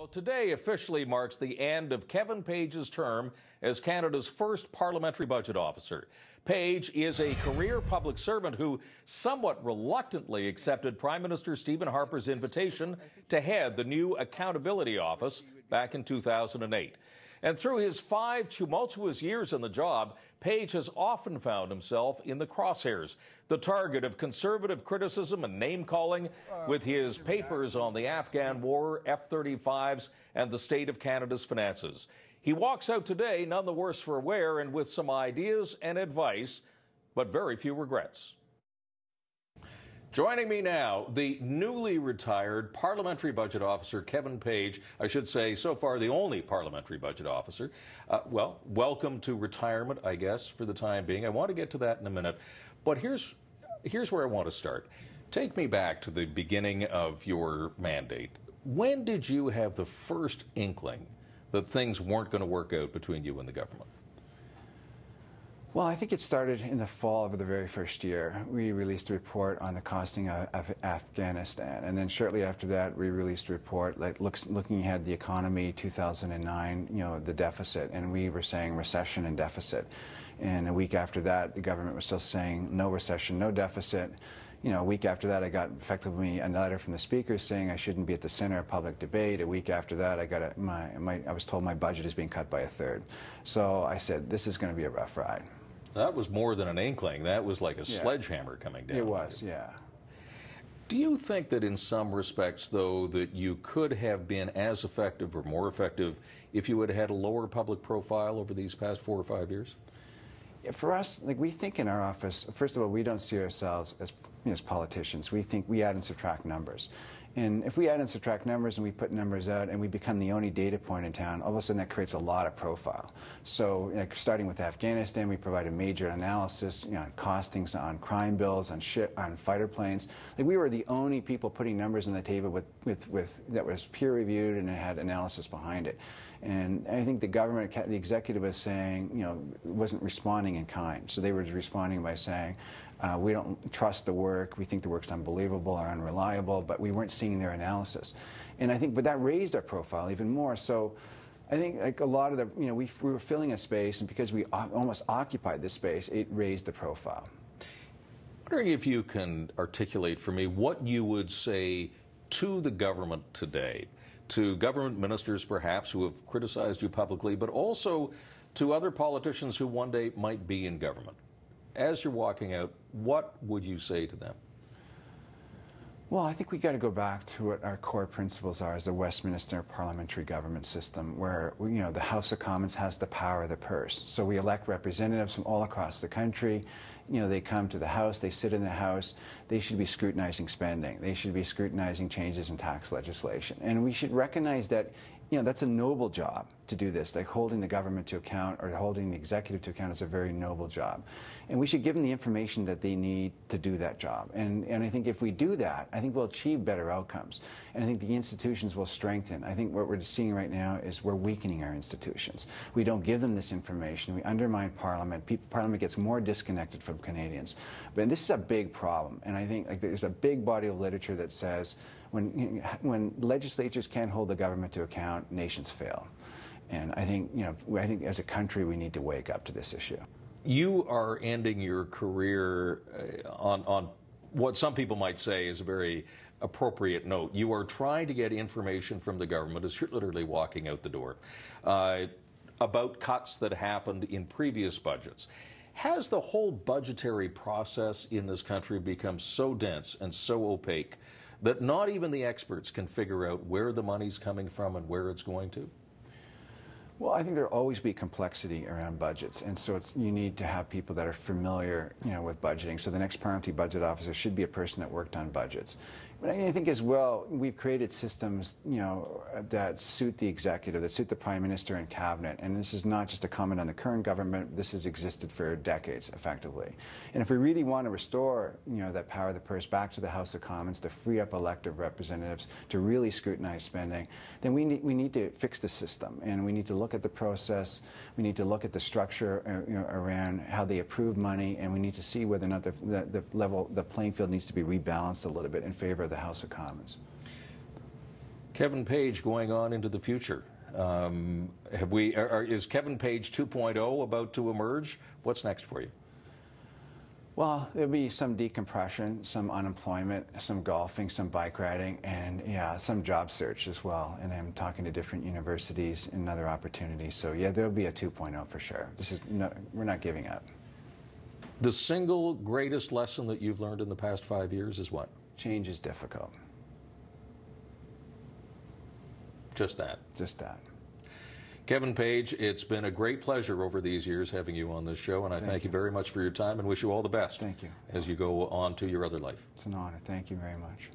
Well, today officially marks the end of Kevin Page's term as Canada's first parliamentary budget officer. Page is a career public servant who somewhat reluctantly accepted Prime Minister Stephen Harper's invitation to head the new Accountability Office back in 2008. And through his 5 tumultuous years in the job, Page has often found himself in the crosshairs, the target of conservative criticism and name-calling with his papers on the Afghan war, F-35s, and the state of Canada's finances. He walks out today none the worse for wear and with some ideas and advice, but very few regrets. Joining me now, the newly retired Parliamentary Budget Officer, Kevin Page. I should say, so far, the only Parliamentary Budget Officer. Well, welcome to retirement, I guess, for the time being. I want to get to that in a minute. But here's where I want to start. Take me back to the beginning of your mandate. When did you have the first inkling that things weren't going to work out between you and the government? Well, I think it started in the fall of the very first year. We released a report on the costing of Afghanistan, and then shortly after that, we released a report looking at the economy 2009, the deficit, and we were saying recession and deficit. And a week after that, the government was still saying no recession, no deficit. A week after that, I got effectively a letter from the speaker saying I shouldn't be at the center of public debate. A week after that, I was told my budget is being cut by a third. So I said, this is going to be a rough ride. That was more than an inkling. That was like a sledgehammer coming down. It was, yeah. Do you think that in some respects, though, that you could have been as effective or more effective if you had had a lower public profile over these past 4 or 5 years? Yeah, for us, we think in our office, first of all, we don't see ourselves as politicians. We think we add and subtract numbers. And if we add and subtract numbers and we put numbers out and we become the only data point in town, all of a sudden that creates a lot of profile. So starting with Afghanistan, we provide a major analysis on costings, on crime bills, on fighter planes. We were the only people putting numbers on the table that was peer reviewed and it had analysis behind it. And I think the government, the executive was saying, wasn't responding in kind. So they were responding by saying, we don't trust the work, we think the work's unbelievable or unreliable, but we weren't seeing their analysis. And I think, but that raised our profile even more. So I think a lot of the, we were filling a space, and because we almost occupied this space, it raised the profile. I'm wondering if you can articulate for me what you would say to the government today, to government ministers perhaps who have criticized you publicly, but also to other politicians who one day might be in government. As you're walking out, what would you say to them? Well, I think we got to go back to what our core principles are as the Westminster parliamentary government system, where the House of Commons has the power of the purse. So we elect representatives from all across the country. They come to the House, they sit in the House. They should be scrutinizing spending. They should be scrutinizing changes in tax legislation. And we should recognize that that's a noble job to do this. Like holding the government to account or holding the executive to account is a very noble job. And we should give them the information that they need to do that job. And I think if we do that, I think we'll achieve better outcomes. And I think the institutions will strengthen. I think what we're seeing right now is we're weakening our institutions. We don't give them this information. We undermine Parliament. Parliament gets more disconnected from Canadians. But this is a big problem. And I think there's a big body of literature that says when legislatures can't hold the government to account, nations fail. And I think as a country we need to wake up to this issue. You are ending your career on what some people might say is a very appropriate note. You are trying to get information from the government as you're literally walking out the door about cuts that happened in previous budgets. Has the whole budgetary process in this country become so dense and so opaque that not even the experts can figure out where the money's coming from and where it's going to? Well, I think there'll always be complexity around budgets, and so you need to have people that are familiar, with budgeting. So the next parliamentary budget officer should be a person that worked on budgets. But I think as well, we've created systems, that suit the executive, that suit the Prime Minister and Cabinet. And this is not just a comment on the current government. This has existed for decades, effectively. And if we really want to restore, that power of the purse back to the House of Commons, to free up elected representatives, to really scrutinize spending, then we need to fix the system. And we need to look at the process. We need to look at the structure around how they approve money. And we need to see whether or not the playing field needs to be rebalanced a little bit in favor of the House of Commons. Kevin Page going on into the future. Is Kevin Page 2.0 about to emerge? What's next for you? Well, there'll be some decompression, some unemployment, some golfing, some bike riding, and yeah, some job search as well. And I'm talking to different universities and other opportunities. So yeah, there'll be a 2.0 for sure. We're not giving up. The single greatest lesson that you've learned in the past 5 years is what? Change is difficult. Just that. Just that. Kevin Page, it's been a great pleasure over these years having you on this show, and I thank you very much for your time and wish you all the best. Thank you. As you go on to your other life. It's an honor. Thank you very much.